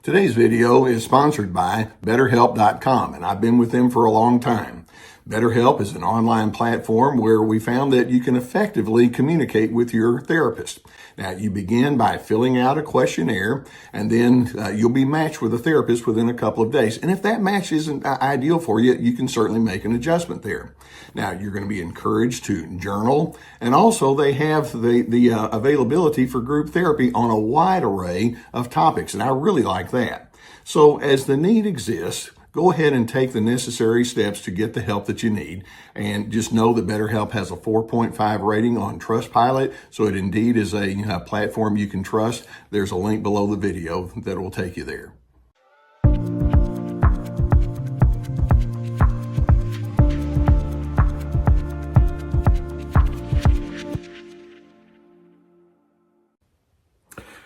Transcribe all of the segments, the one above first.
Today's video is sponsored by BetterHelp.com, and I've been with them for a long time. BetterHelp is an online platform where we found that you can effectively communicate with your therapist. Now, you begin by filling out a questionnaire, and then you'll be matched with a therapist within a couple of days. And if that match isn't ideal for you, you can certainly make an adjustment there. Now, you're going to be encouraged to journal, and also they have the availability for group therapy on a wide array of topics, and I really like that. So as the need exists, go ahead and take the necessary steps to get the help that you need. And just know that BetterHelp has a 4.5 rating on Trustpilot, so it indeed is a platform you can trust. There's a link below the video that will take you there.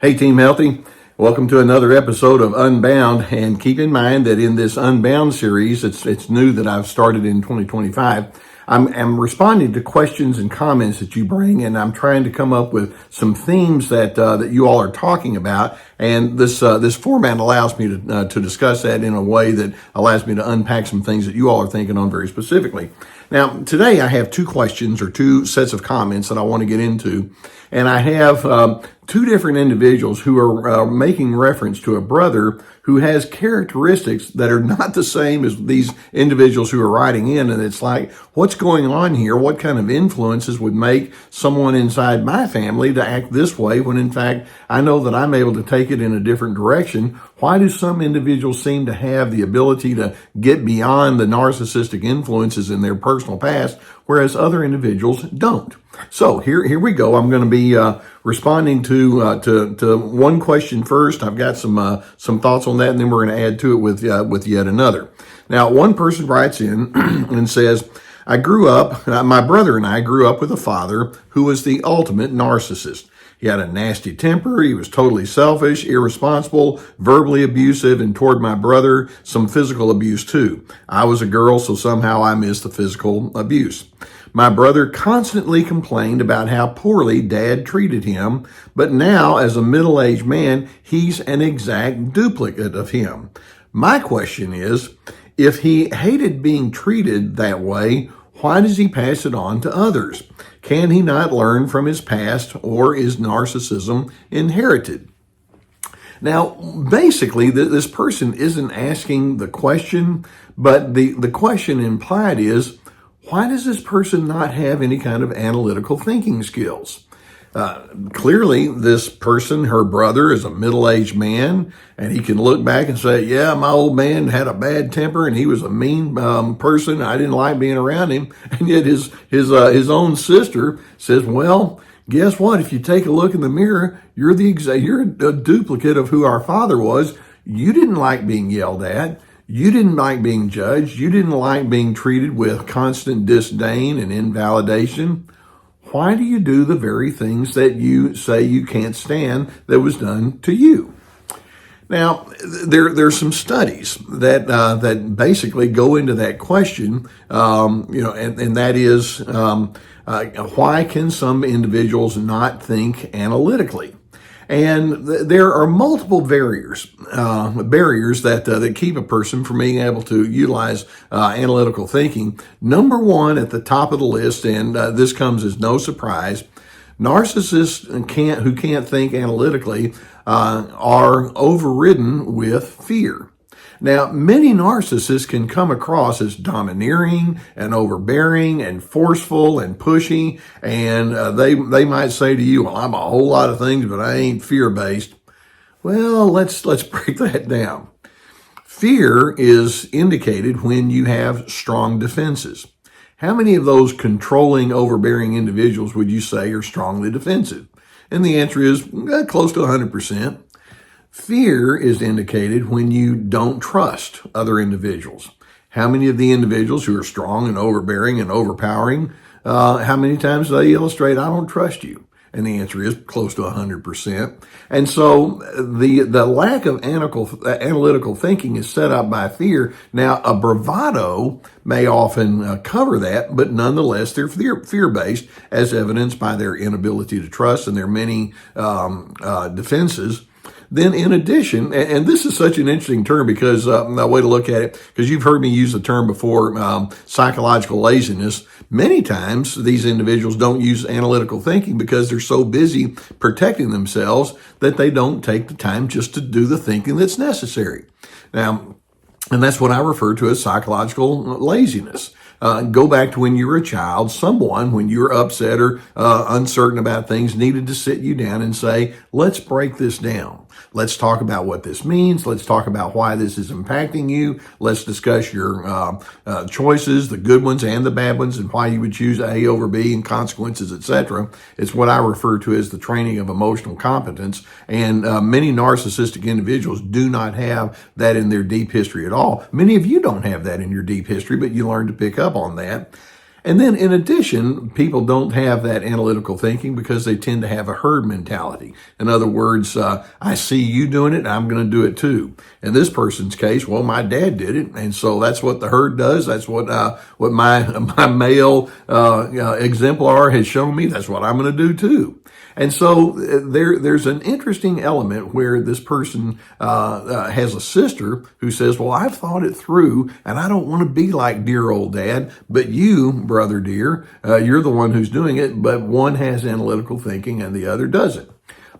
Hey, Team Healthy. Welcome to another episode of Unbound, and keep in mind that in this Unbound series, it's new that I've started in 2025. I'm responding to questions and comments that you bring, and I'm trying to come up with some themes that you all are talking about. And this format allows me to discuss that in a way that allows me to unpack some things that you all are thinking on very specifically. Now, today I have two questions or two sets of comments that I want to get into, and I have two different individuals who are making reference to a brother who has characteristics that are not the same as these individuals who are writing in. And it's like, what's going on here? What kind of influences would make someone inside my family to act this way when in fact I know that I'm able to take it in a different direction? Why do some individuals seem to have the ability to get beyond the narcissistic influences in their personal past, whereas other individuals don't? So here we go. I'm going to be responding to one question first. I've got some thoughts on that, and then we're going to add to it with yet another. Now, one person writes in and says, "I grew up. My brother and I grew up with a father who was the ultimate narcissist. He had a nasty temper. He was totally selfish, irresponsible, verbally abusive, and toward my brother, some physical abuse too. I was a girl, so somehow I missed the physical abuse. My brother constantly complained about how poorly Dad treated him, but now, as a middle-aged man, he's an exact duplicate of him. My question is, if he hated being treated that way, why does he pass it on to others? Can he not learn from his past, or is narcissism inherited?" Now, basically, this person isn't asking the question, but the question implied is, why does this person not have any kind of analytical thinking skills? Clearly, this person, her brother, is a middle-aged man, and he can look back and say, yeah, my old man had a bad temper, and he was a mean person. I didn't like being around him. And yet his own sister says, well, guess what? If you take a look in the mirror, you're a duplicate of who our father was. You didn't like being yelled at. You didn't like being judged. You didn't like being treated with constant disdain and invalidation. Why do you do the very things that you say you can't stand that was done to you? Now, there's some studies that basically go into that question, and that is why can some individuals not think analytically? And there are multiple barriers that keep a person from being able to utilize analytical thinking. Number one at the top of the list, and this comes as no surprise, narcissists who can't think analytically are overridden with fear. Now, many narcissists can come across as domineering and overbearing and forceful and pushy, and they might say to you, well, I'm a whole lot of things, but I ain't fear-based. Well, let's break that down. Fear is indicated when you have strong defenses. How many of those controlling, overbearing individuals would you say are strongly defensive? And the answer is close to 100%. Fear is indicated when you don't trust other individuals. How many of the individuals who are strong and overbearing and overpowering, how many times do they illustrate, I don't trust you? And the answer is close to 100%. And so the lack of analytical thinking is set up by fear. Now, a bravado may often cover that, but nonetheless, they're fear-based, as evidenced by their inability to trust and their many defenses. Then in addition, and this is such an interesting term because a way to look at it, because you've heard me use the term before, psychological laziness. Many times these individuals don't use analytical thinking because they're so busy protecting themselves that they don't take the time just to do the thinking that's necessary. Now, and that's what I refer to as psychological laziness. Go back to when you were a child. Someone, when you were upset or uncertain about things, needed to sit you down and say, let's break this down. Let's talk about what this means. Let's talk about why this is impacting you. Let's discuss your choices, the good ones and the bad ones, and why you would choose A over B and consequences, etc. It's what I refer to as the training of emotional competence. And many narcissistic individuals do not have that in their deep history at all. Many of you don't have that in your deep history, but you learn to pick up on that. And then in addition, people don't have that analytical thinking because they tend to have a herd mentality. In other words, I see you doing it, I'm going to do it too. In this person's case, well, my dad did it, and so that's what the herd does. That's what my male exemplar has shown me. That's what I'm going to do too. And so there's an interesting element where this person has a sister who says, well, I've thought it through and I don't want to be like dear old dad, but you, brother dear, you're the one who's doing it, but one has analytical thinking and the other doesn't.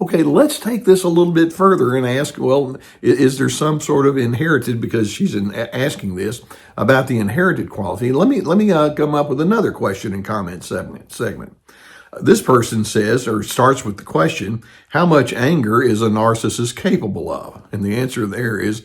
Okay, let's take this a little bit further and ask, well, is there some sort of inherited, because she's asking this about the inherited quality. Let me come up with another question and comment segment. This person says, or starts with the question, how much anger is a narcissist capable of? And the answer there is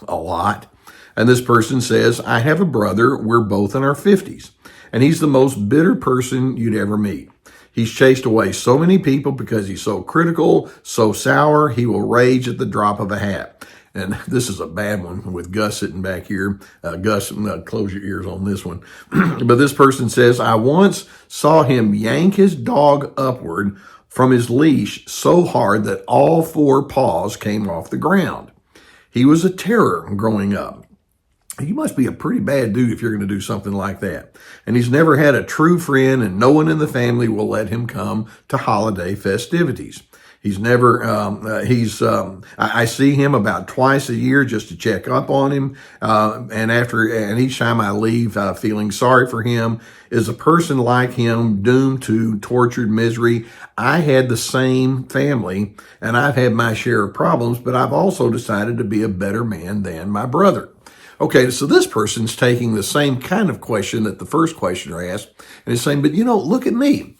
a lot. And this person says, I have a brother, we're both in our 50s, and he's the most bitter person you'd ever meet. He's chased away so many people because he's so critical, so sour, he will rage at the drop of a hat. And this is a bad one with Gus sitting back here. Gus, close your ears on this one. But this person says, I once saw him yank his dog upward from his leash so hard that all four paws came off the ground. He was a terror growing up. You must be a pretty bad dude if you're going to do something like that. And he's never had a true friend, and no one in the family will let him come to holiday festivities. He's never, I see him about twice a year just to check up on him. And each time I leave, feeling sorry for him. Is a person like him doomed to tortured misery? I had the same family and I've had my share of problems, but I've also decided to be a better man than my brother. Okay, so this person's taking the same kind of question that the first questioner asked, and is saying, but look at me.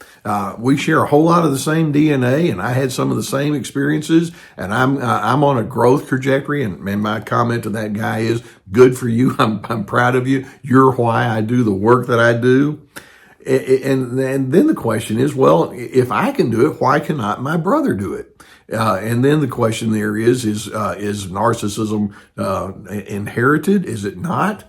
We share a whole lot of the same DNA, and I had some of the same experiences, and I'm on a growth trajectory, and my comment to that guy is, good for you, I'm proud of you, you're why I do the work that I do. And then the question is, well, if I can do it, why cannot my brother do it? And then the question there is narcissism inherited? Is it not?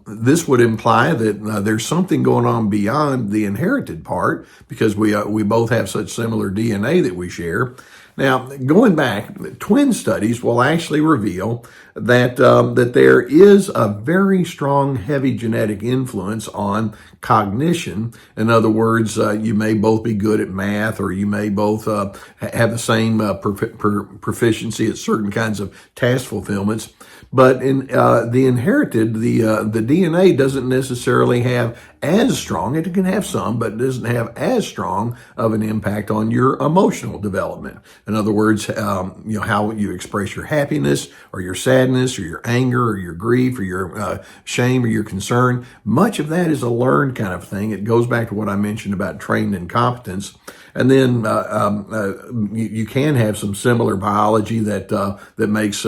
This would imply that there's something going on beyond the inherited part, because we both have such similar DNA that we share. Now, going back, twin studies will actually reveal that there is a very strong, heavy genetic influence on cognition. In other words, you may both be good at math, or you may both have the same proficiency at certain kinds of task fulfillments. But in the inherited, the DNA doesn't necessarily have as strong. It can have some, but it doesn't have as strong of an impact on your emotional development. In other words, how you express your happiness or your sadness or your anger or your grief or your shame or your concern. Much of that is a learned kind of thing. It goes back to what I mentioned about trained incompetence. And then you can have some similar biology that makes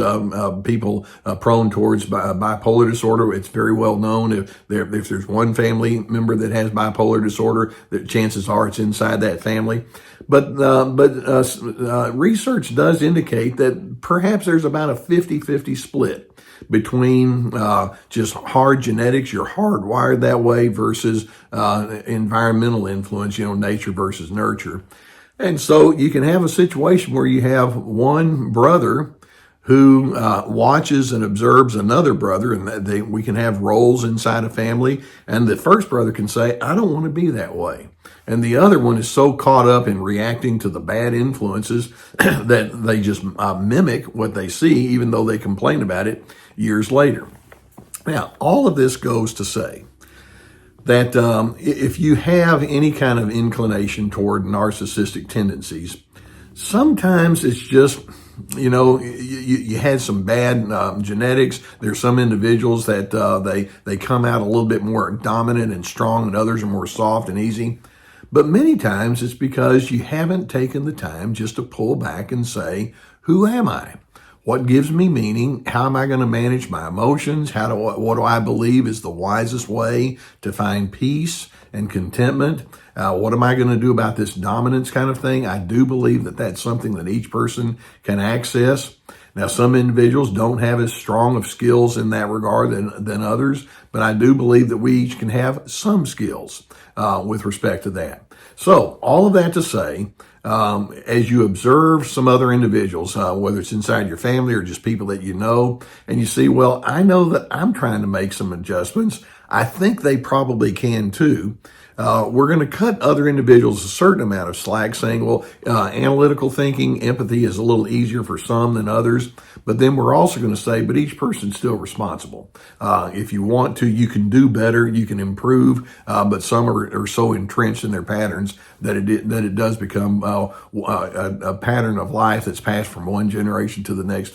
people prone towards bipolar disorder. It's very well known. If there's one family member that has bipolar disorder, the chances are it's inside that family. But research does indicate that perhaps there's about a 50-50 split between just hard genetics, you're hardwired that way, versus environmental influence, nature versus nurture. And so you can have a situation where you have one brother who watches and observes another brother, and we can have roles inside a family, and the first brother can say, I don't want to be that way. And the other one is so caught up in reacting to the bad influences that they just mimic what they see, even though they complain about it years later. Now, all of this goes to say that if you have any kind of inclination toward narcissistic tendencies, sometimes it's just, you had some bad genetics. There's some individuals that they come out a little bit more dominant and strong, and others are more soft and easy. But many times it's because you haven't taken the time just to pull back and say, who am I? What gives me meaning? How am I going to manage my emotions? What do I believe is the wisest way to find peace and contentment? What am I going to do about this dominance kind of thing? I do believe that that's something that each person can access. Now, some individuals don't have as strong of skills in that regard than others, but I do believe that we each can have some skills with respect to that. So all of that to say, as you observe some other individuals, whether it's inside your family or just people that you know, and you see, well, I know that I'm trying to make some adjustments. I think they probably can too. We're going to cut other individuals a certain amount of slack, saying, well, analytical thinking, empathy is a little easier for some than others. But then we're also going to say, but each person's still responsible. If you want to, you can do better, you can improve, but some are so entrenched in their patterns that it does become a pattern of life that's passed from one generation to the next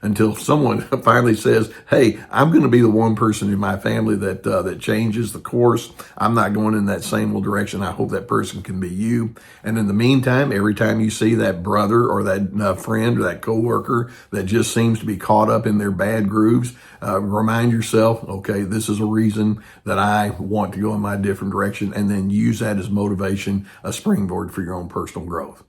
until someone finally says, hey, I'm going to be the one person in my family that changes the course. I'm not going in that same little direction. I hope that person can be you. And in the meantime, every time you see that brother or that friend or that coworker that just seems to be caught up in their bad grooves, remind yourself, okay, this is a reason that I want to go in my different direction, and then use that as motivation, a springboard for your own personal growth.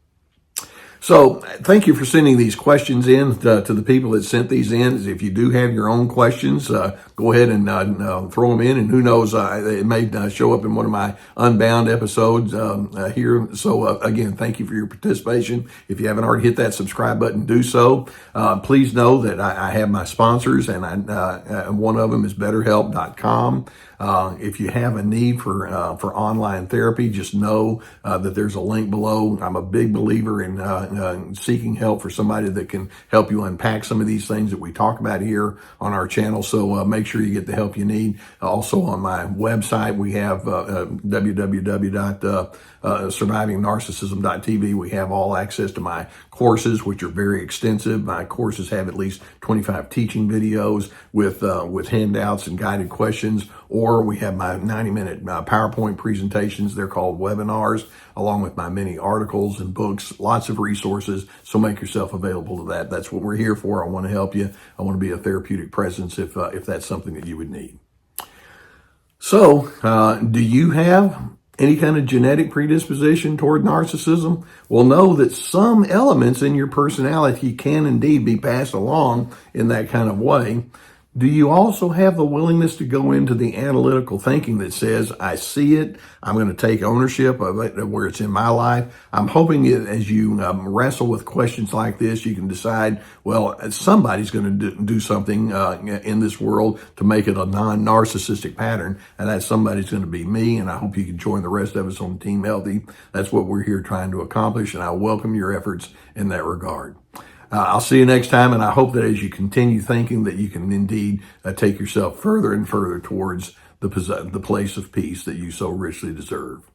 So thank you for sending these questions in to the people that sent these in. If you do have your own questions, go ahead and throw them in, and who knows, it may show up in one of my Unbound episodes here. So again, thank you for your participation. If you haven't already hit that subscribe button, do so. Please know that I have my sponsors, and one of them is BetterHelp.com. If you have a need for online therapy, just know that there's a link below. I'm a big believer in seeking help for somebody that can help you unpack some of these things that we talk about here on our channel. So make sure you get the help you need. Also on my website, we have www.survivingnarcissism.tv. We have all access to my courses, which are very extensive. My courses have at least 25 teaching videos with handouts and guided questions, or we have my 90-minute PowerPoint presentations. They're called webinars, along with my many articles and books, lots of resources. So make yourself available to that. That's what we're here for. I want to help you. I want to be a therapeutic presence if that's something that you would need. So, do you have any kind of genetic predisposition toward narcissism? Well, know that some elements in your personality can indeed be passed along in that kind of way. Do you also have the willingness to go into the analytical thinking that says, I see it, I'm going to take ownership of it where it's in my life? I'm hoping that as you wrestle with questions like this, you can decide, well, somebody's going to do something in this world to make it a non-narcissistic pattern, and that somebody's going to be me, and I hope you can join the rest of us on Team Healthy. That's what we're here trying to accomplish, and I welcome your efforts in that regard. I'll see you next time, and I hope that as you continue thinking that you can indeed take yourself further and further towards the place of peace that you so richly deserve.